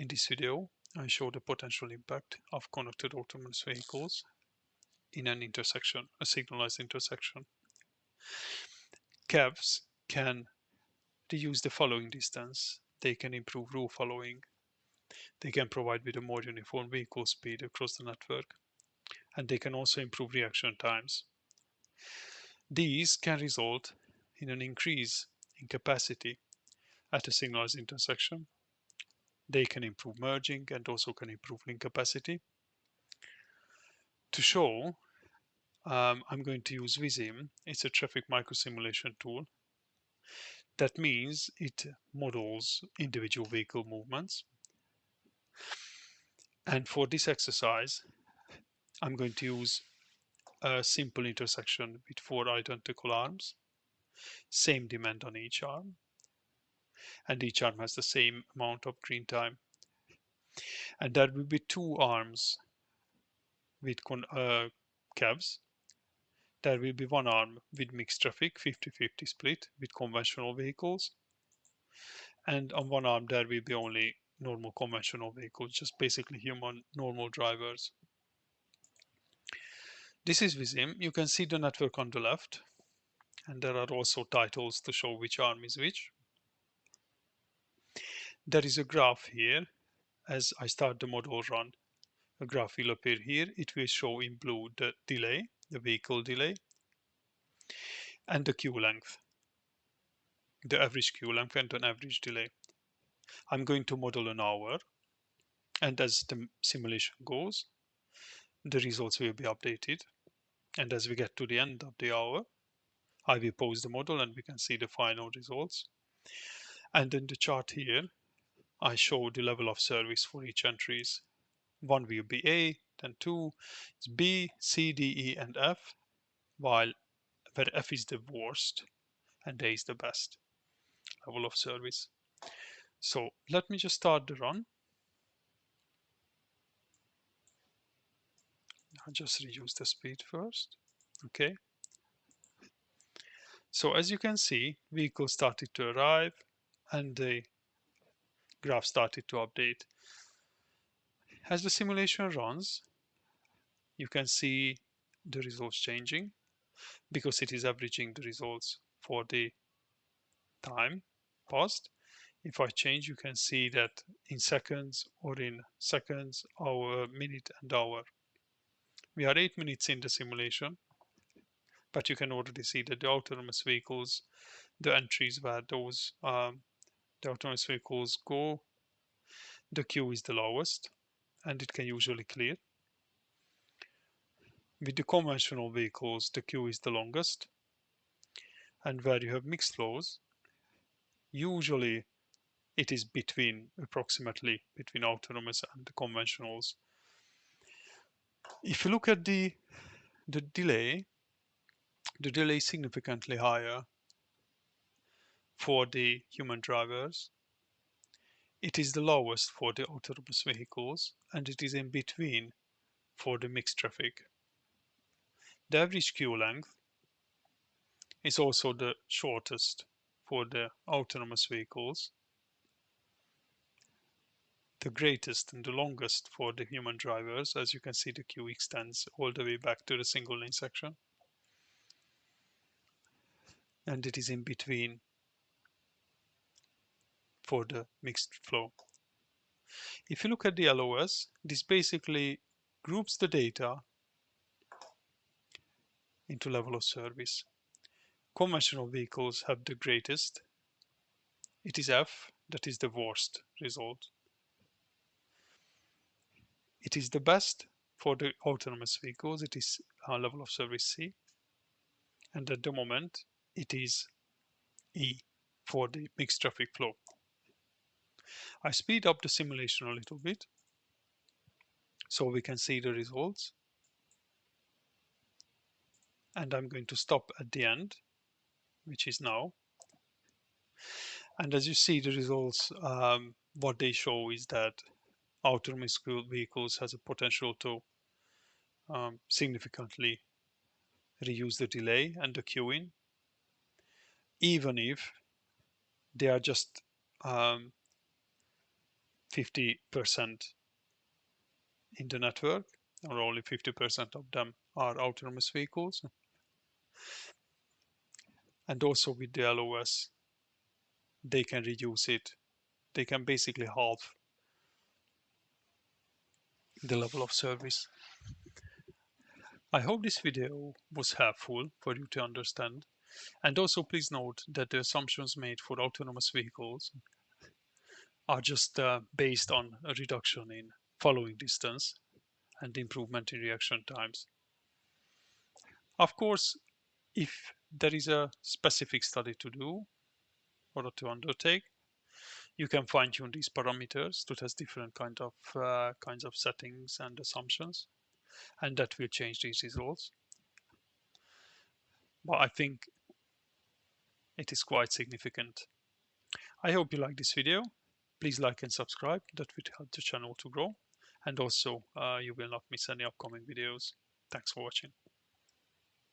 In this video, I show the potential impact of connected autonomous vehicles in an intersection, a signalized intersection. CAVs can reduce the following distance. They can improve rule following. They can provide with a more uniform vehicle speed across the network. And they can also improve reaction times. These can result in an increase in capacity at a signalized intersection. They can improve merging and also can improve link capacity. To show, I'm going to use Vissim. It's a traffic microsimulation tool. That means it models individual vehicle movements. And for this exercise, I'm going to use a simple intersection with 4 identical arms, same demand on each arm, and each arm has the same amount of green time. And there will be 2 arms with CAVs. There will be 1 arm with mixed traffic, 50-50 split with conventional vehicles. And on 1 arm there will be only normal conventional vehicles, just basically human normal drivers. This is Vissim. You can see the network on the left, and there are also titles to show which arm is which. There is a graph here. As I start the model run, a graph will appear here. It will show in blue the delay, the vehicle delay, and the queue length, the average queue length and an average delay. I'm going to model an hour, and as the simulation goes, the results will be updated. And as we get to the end of the hour, I will pause the model and we can see the final results. And in the chart here, I show the level of service for each entries. 1 will be A, then 2 is B, C, D, E, and F, while where F is the worst and A is the best level of service. So let me just start the run. I'll just reduce the speed first. Okay. So as you can see, vehicles started to arrive and the graph started to update. As the simulation runs, you can see the results changing because it is averaging the results for the time passed. If I change, you can see that in seconds or in seconds, hour, minute, and hour. We are 8 minutes in the simulation, but you can already see that the autonomous vehicles, the entries where those the autonomous vehicles go, the queue is the lowest, and it can usually clear. With the conventional vehicles, the queue is the longest, and where you have mixed flows, usually it is approximately between autonomous and the conventionals. If you look at the delay, the delay is significantly higher for the human drivers. It is the lowest for the autonomous vehicles, and it is in between for the mixed traffic. The average queue length is also the shortest for the autonomous vehicles, the greatest and the longest for the human drivers. As you can see, the queue extends all the way back to the single lane section. And it is in between for the mixed flow. If you look at the LOS, this basically groups the data into level of service. Conventional vehicles have the greatest. It is F, that is the worst result. It is the best for the autonomous vehicles. It is level of service C. And at the moment, it is E for the mixed traffic flow. I speed up the simulation a little bit so we can see the results. And I'm going to stop at the end, which is now. And as you see the results, what they show is that autonomous vehicles has a potential to significantly reduce the delay and the queuing, even if they are just 50% in the network, or only 50% of them are autonomous vehicles. And also with the LOS, they can reduce it. They can basically halve the level of service. I hope this video was helpful for you to understand. And also please note that the assumptions made for autonomous vehicles are just based on a reduction in following distance and improvement in reaction times. Of course, if there is a specific study to do or to undertake, you can fine tune these parameters to test different kinds of settings and assumptions, and that will change these results. But I think it is quite significant. I hope you like this video. Please like and subscribe. That will help the channel to grow. And also, you will not miss any upcoming videos. Thanks for watching.